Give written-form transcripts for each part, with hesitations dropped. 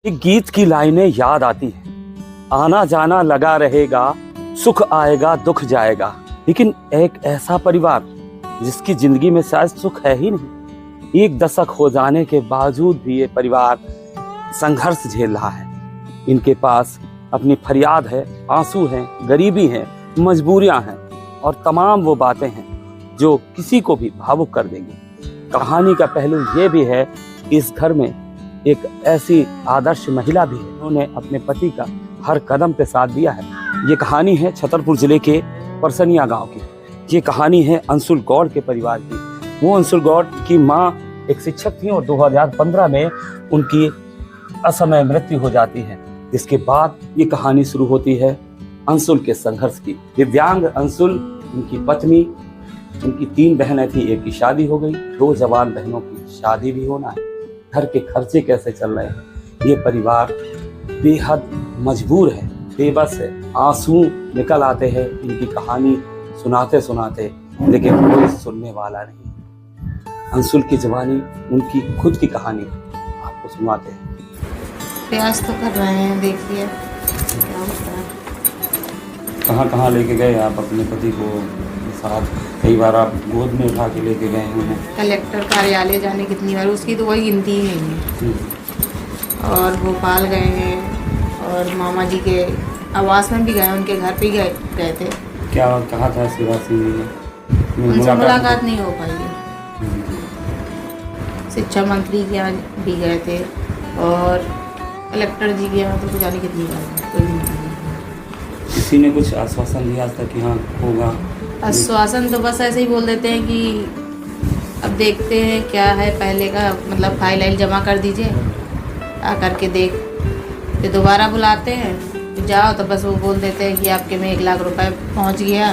एक गीत की लाइनें याद आती हैं, आना जाना लगा रहेगा, सुख आएगा दुख जाएगा। लेकिन एक ऐसा परिवार जिसकी जिंदगी में शायद सुख है ही नहीं, एक दशक हो जाने के बावजूद भी ये परिवार संघर्ष झेल रहा है। इनके पास अपनी फरियाद है, आंसू हैं, गरीबी है, मजबूरियां हैं और तमाम वो बातें हैं जो किसी को भी भावुक कर देंगी। कहानी का पहलू ये भी है कि इस घर में एक ऐसी आदर्श महिला भी है, उन्होंने अपने पति का हर कदम पे साथ दिया है। ये कहानी है छतरपुर जिले के परसनिया गांव की। ये कहानी है अंशुल गौड़ के परिवार की। वो अंशुल गौड़ की माँ एक शिक्षक थी और 2015 में उनकी असमय मृत्यु हो जाती है। इसके बाद ये कहानी शुरू होती है अंशुल के संघर्ष की। दिव्यांग अंशुल, उनकी पत्नी, उनकी 3 बहनें थी, एक की शादी हो गई, 2 जवान बहनों की शादी भी होना है। घर के खर्चे कैसे चल रहे हैं, ये परिवार बेहद मजबूर है, बेबस है। आंसू निकल आते हैं इनकी कहानी सुनाते सुनाते, लेकिन कोई सुनने वाला नहीं। अंशुल की जवानी, उनकी खुद की कहानी आपको सुनाते हैं। प्रयास तो कर रहे हैं, देखिए कहाँ कहाँ लेके गए आप अपने पति को साथ? कई बार आप गोद में उठा के लेके गए हैं। कलेक्टर कार्यालय जाने कितनी बार, उसकी तो कोई गिनती ही नहीं है। और भोपाल गए हैं और मामा जी के आवास में भी गए, उनके घर पे गए थे। क्या कहा था शिवराज सिंह जी ने? उनसे मुलाकात नहीं हो पाई है। शिक्षा मंत्री के यहाँ भी गए थे और कलेक्टर जी के यहाँ तो जाने कितनी बार, कोई नहीं। किसी ने कुछ आश्वासन दिया था कि हाँ होगा? आश्वासन तो बस ऐसे ही बोल देते हैं कि अब देखते हैं क्या है, पहले का मतलब फाइल जमा कर दीजिए, आकर के देख, फिर दोबारा बुलाते हैं, जाओ तो बस वो बोल देते हैं कि आपके में 1 लाख रुपए पहुंच गया।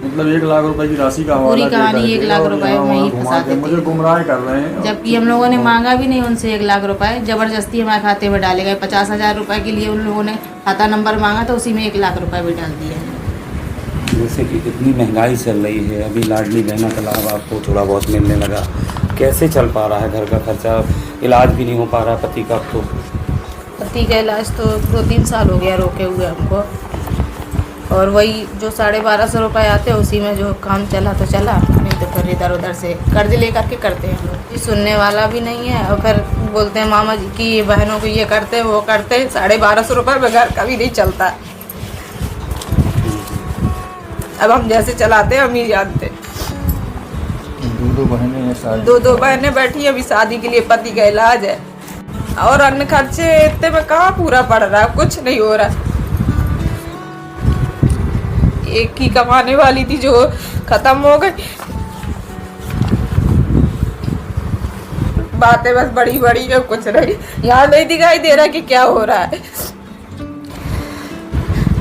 मतलब 1 लाख रुपए की राशि का पूरी कहानी 1 लाख रुपए में ही फंसा देते, मुझे गुमराह कर रहे हैं। जबकि हम लोगों ने मांगा भी नहीं उनसे 1 लाख रुपए, जबरदस्ती हमारे खाते में डाले गए। 50,000 रुपए के लिए उन लोगों ने खाता नंबर मांगा तो उसी में 1 लाख रुपए भी डाल दिया है। जैसे कि इतनी महंगाई चल रही है, अभी लाडली बहना का लाभ आपको थोड़ा बहुत मिलने लगा, कैसे चल पा रहा है घर का खर्चा? इलाज भी नहीं हो पा रहा पति का? तो पति का इलाज तो 2-3 साल हो गया रोके हुए हमको, और वही जो 1250 रुपये आते हैं उसी में जो काम चला तो चला, नहीं तो फिर इधर उधर से कर्ज ले करके करते हैं हम लोग। सुनने वाला भी नहीं है और फिर बोलते हैं मामा जी की बहनों को ये करते वो करते। 1250 रुपये में घर का भी नहीं चलता। अब हम जैसे चलाते हैं हम ही जानते। 2 बहनें हैं, 2 बहनें बैठी, अभी शादी के लिए पति का इलाज है और अन्य खर्चे इतने में कहाँ पूरा पड़ रहा है, कुछ नहीं हो रहा। एक ही कमाने वाली थी जो खत्म हो गई। बातें बस बड़ी बड़ी है, कुछ नहीं। यहाँ नहीं दिखाई दे रहा कि क्या हो रहा है।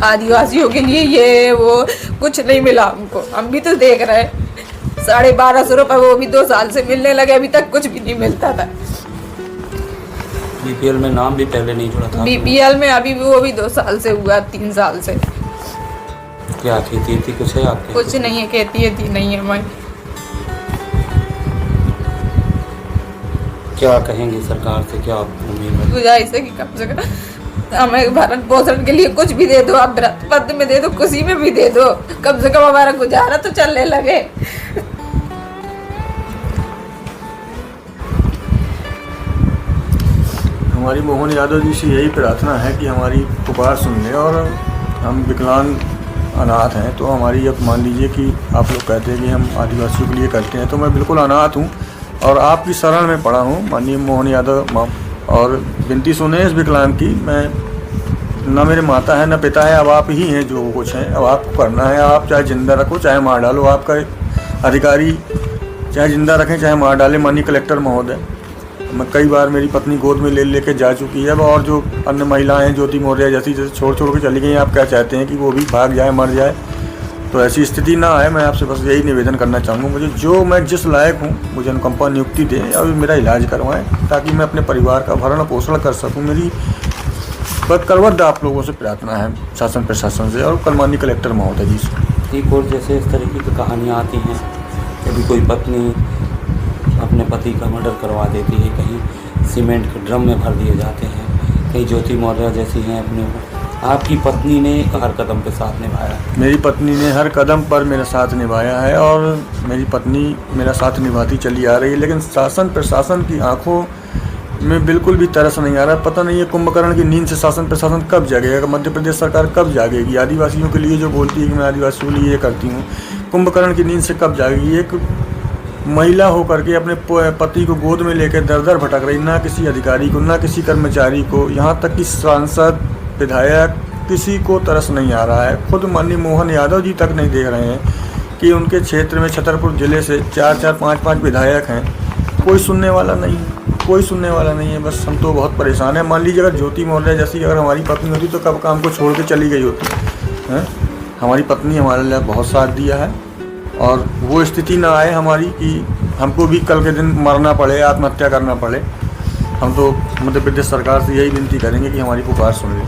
आदिवासियों के लिए ये वो कुछ नहीं मिला हमको, हम भी तो देख रहे हैं। 1250 रुपये वो भी 2 साल से मिलने लगे, अभी तक कुछ भी नहीं मिलता था। बीपीएल में नाम भी पहले नहीं जुड़ा था? बीपीएल में अभी भी वो भी 2 साल से हुआ, 3 साल से। क्या खेती थी कुछ है आपके? कुछ नहीं है, खेती थी नहीं है हमारी। क्या कहेंगे सरकार से, क्या उम्मीद है? गुजारिश है कि कम से कम हमें भरण पोषण के लिए कुछ भी दे दो, आप पद में दे दो, खुशी में भी दे दो, कम से कम हमारा गुजारा तो चलने लगे। हमारी मोहन यादव जी से यही प्रार्थना है कि हमारी पुकार सुन ले। और हम विकलांग अनाथ हैं, तो हमारी, अब मान लीजिए कि आप लोग कहते हैं कि हम आदिवासियों के लिए करते हैं, तो मैं बिल्कुल अनाथ हूँ और आपकी शरण में पड़ा हूँ माननीय मोहन यादव। और विनती सुने इस विकलांग की, मैं न मेरे माता है न पिता है, अब आप ही हैं जो कुछ हैं। अब आपको करना है, आप चाहे जिंदा रखो चाहे मार डालो, आपका अधिकारी चाहे जिंदा रखें चाहे मार डाले। माननीय कलेक्टर महोदय, मैं कई बार मेरी पत्नी गोद में लेके जा चुकी है, और जो अन्य महिलाएं ज्योति मौर्य जैसी जैसे छोड़ के चली गई, आप क्या चाहते हैं कि वो भी भाग जाए, मर जाए? तो ऐसी स्थिति ना आए। मैं आपसे बस यही निवेदन करना चाहूँगा, मुझे मैं जिस लायक हूँ मुझे अनुकंपा नियुक्ति दें और मेरा इलाज करवाएं, ताकि मैं अपने परिवार का भरण पोषण कर सकूँ। मेरी बदकरवद आप लोगों से प्रार्थना है, शासन प्रशासन से और माननीय कलेक्टर महोदय जी से। एक और जैसे इस तरीके की कहानियाँ आती हैं, कभी कोई पत्नी अपने पति का मर्डर करवा देती है, कहीं सीमेंट के ड्रम में भर दिए जाते हैं, कई ज्योति मौर्य जैसी हैं अपने को, आपकी पत्नी ने हर कदम पे साथ निभाया। मेरी पत्नी ने हर कदम पर मेरा साथ निभाया है और मेरी पत्नी मेरा साथ निभाती चली आ रही है, लेकिन शासन प्रशासन की आंखों में बिल्कुल भी तरस नहीं आ रहा। पता नहीं है कुंभकर्ण की नींद से शासन प्रशासन कब जागेगा, मध्य प्रदेश सरकार कब जागेगी। आदिवासियों के लिए जो बोलती है कि मैं आदिवासियों के लिए ये करती हूँ, कुंभकर्ण की नींद से कब जागेगी। एक महिला होकर के अपने पति को गोद में लेकर दर दर भटक रही, ना किसी अधिकारी को, ना किसी कर्मचारी को, यहाँ तक कि सांसद विधायक किसी को तरस नहीं आ रहा है। खुद माननीय मोहन यादव जी तक नहीं देख रहे हैं कि उनके क्षेत्र में छतरपुर जिले से 4-4, 5-5 विधायक हैं, कोई सुनने वाला नहीं है, कोई सुनने वाला नहीं है। बस हम तो बहुत परेशान हैं। मान लीजिए अगर ज्योति मौर्य जैसी अगर हमारी पत्नी होती तो कब काम को छोड़ के चली गई होती है। हमारी पत्नी हमारे लिए बहुत साथ दिया है और वो स्थिति ना आए हमारी कि हमको भी कल के दिन मरना पड़े, आत्महत्या करना पड़े। हम तो मध्य प्रदेश सरकार से यही विनती करेंगे कि हमारी पुकार सुन ले।